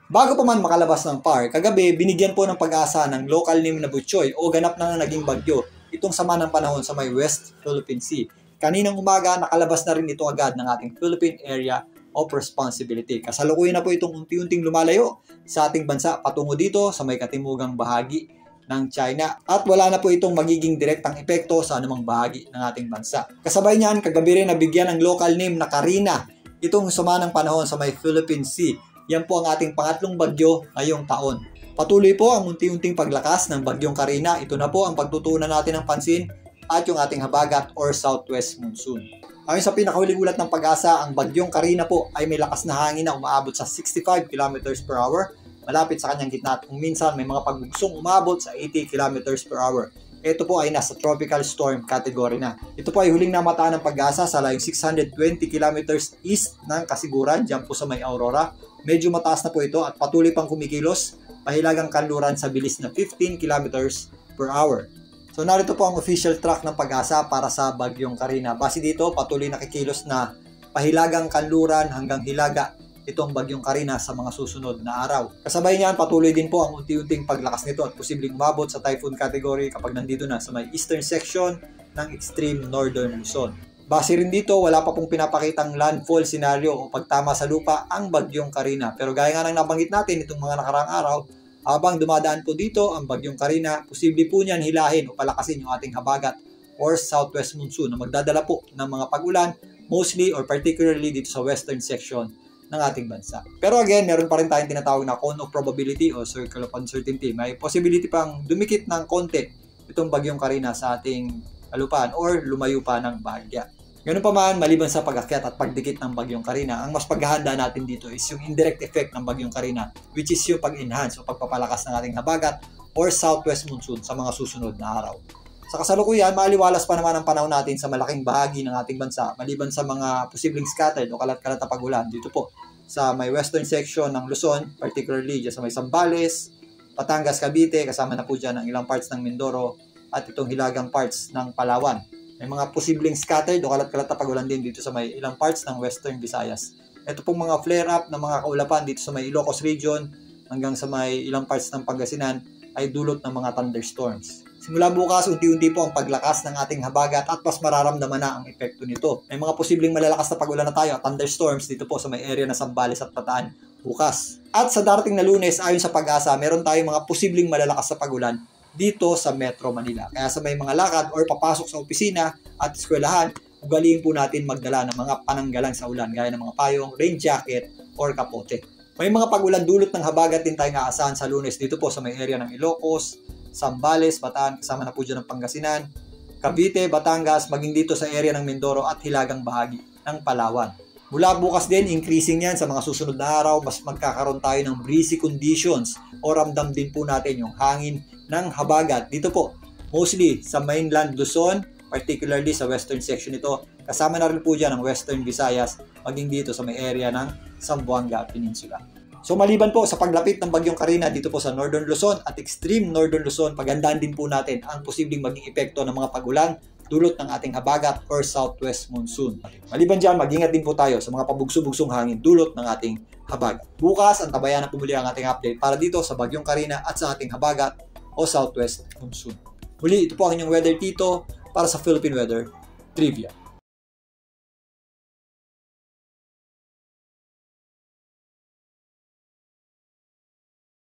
Bago pa man makalabas ng PAR, kagabi binigyan po ng pag-asa ng local name na Butchoy o ganap na naging bagyo itong sama ng panahon sa may West Philippine Sea. Kaninang umaga, nakalabas na rin ito agad ng ating Philippine Area of Responsibility. Kasalukuyan na po itong unti-unting lumalayo sa ating bansa patungo dito sa may katimugang bahagi ng China at wala na po itong magiging direktang epekto sa anumang bahagi ng ating bansa. Kasabay niyan, kagabi rin nabigyan ng local name na Karina itong sama ng panahon sa may Philippine Sea. Yan po ang ating pangatlong bagyo ngayong taon. Patuloy po ang unti-unting paglakas ng bagyong Karina. Ito na po ang pagtutuunan natin ng pansin at yung ating habagat or southwest monsoon. Ayon sa pinakahuling ulat ng Pag-asa, ang bagyong Karina po ay may lakas na hangin na umaabot sa 65 km per hour malapit sa kanyang gitna at kung minsan may mga pagbugsong umabot sa 80 km per hour. Ito po ay nasa tropical storm category na. Ito po ay huling namataan ng Pag-asa sa layong 620 km east ng Kasiguran, dyan po sa may Aurora. Medyo mataas na po ito at patuloy pang kumikilos, pahilagang kanluran sa bilis na 15 km per hour. So narito po ang official track ng Pag-asa para sa bagyong Karina. Base dito, patuloy nakikilos na pahilagang kanluran hanggang hilaga itong bagyong Karina sa mga susunod na araw. Kasabay niyan, patuloy din po ang unti-unting paglakas nito at posibleng umabot sa typhoon category kapag nandito na sa may eastern section ng extreme northern Luzon. Base rin dito, wala pa pong pinapakitang landfall scenario o pagtama sa lupa ang bagyong Karina. Pero gaya nga ng nabanggit natin itong mga nakaraang araw, habang dumadaan po dito ang bagyong Karina, posible po niyan hilahin o palakasin yung ating habagat or southwest monsoon na magdadala po ng mga pag-ulan, mostly or particularly dito sa western section ng ating bansa. Pero again, meron pa rin tayong tinatawag na cone of probability o circle of uncertainty. May possibility pang dumikit ng konti itong bagyong Karina sa ating kalupaan or lumayo pa ng bahagya. Ganun pa man, maliban sa pag-akyat at pagdikit ng bagyong Karina, ang mas paghahanda natin dito is yung indirect effect ng bagyong Karina, which is yung pag-enhance o pagpapalakas ng ating habagat or southwest monsoon sa mga susunod na araw. Sa kasalukuyan, maaliwalas pa naman ang panahon natin sa malaking bahagi ng ating bansa, maliban sa mga posibleng scattered o kalat-kalat na pag-ulan dito po sa may western section ng Luzon, particularly dyan sa may Zambales, Batangas, Cavite, kasama na po dyan ang ilang parts ng Mindoro at itong hilagang parts ng Palawan. May mga posibleng scattered o kalat-kalat na pag-ulan din dito sa may ilang parts ng Western Visayas. Ito pong mga flare-up na mga kaulapan dito sa may Ilocos region hanggang sa may ilang parts ng Pangasinan ay dulot ng mga thunderstorms. Simula bukas, unti-unti po ang paglakas ng ating habagat at mas mararamdaman na ang epekto nito. May mga posibleng malalakas na pag-ulan na tayo at thunderstorms dito po sa may area na Zambales at Bataan bukas. At sa darating na Lunes, ayon sa Pag-asa, meron tayong mga posibleng malalakas na pag-ulan dito sa Metro Manila. Kaya sa may mga lakad or papasok sa opisina at eskwelahan, ugaliin po natin magdala ng mga pananggalang sa ulan gaya ng mga payong, rain jacket, or kapote. May mga pag-ulan dulot ng habagat din tayong aasahan sa Lunes dito po sa may area ng Ilocos, Zambales, Bataan, kasama na po dyan ng Pangasinan, Cavite, Batangas, maging dito sa area ng Mindoro at hilagang bahagi ng Palawan. Mula bukas din, increasing yan sa mga susunod na araw, mas magkakaroon tayo ng breezy conditions o ramdam din po natin yung hangin ng habagat. Dito po, mostly sa mainland Luzon, particularly sa western section ito, kasama na rin po dyan ang western Visayas, maging dito sa may area ng Zamboanga Peninsula. So maliban po sa paglapit ng bagyong Karina dito po sa northern Luzon at extreme northern Luzon, paghandaan din po natin ang posibleng maging epekto ng mga pag-ulan dulot ng ating habagat or southwest monsoon. Maliban dyan, mag-ingat din po tayo sa mga pabugso-bugsong hangin dulot ng ating habagat. Bukas, antabayan na pumuli ang ating update para dito sa bagyong Karina at sa ating habagat o southwest monsoon. Muli, ito po ang inyong Weather Tito para sa Philippine Weather Trivia.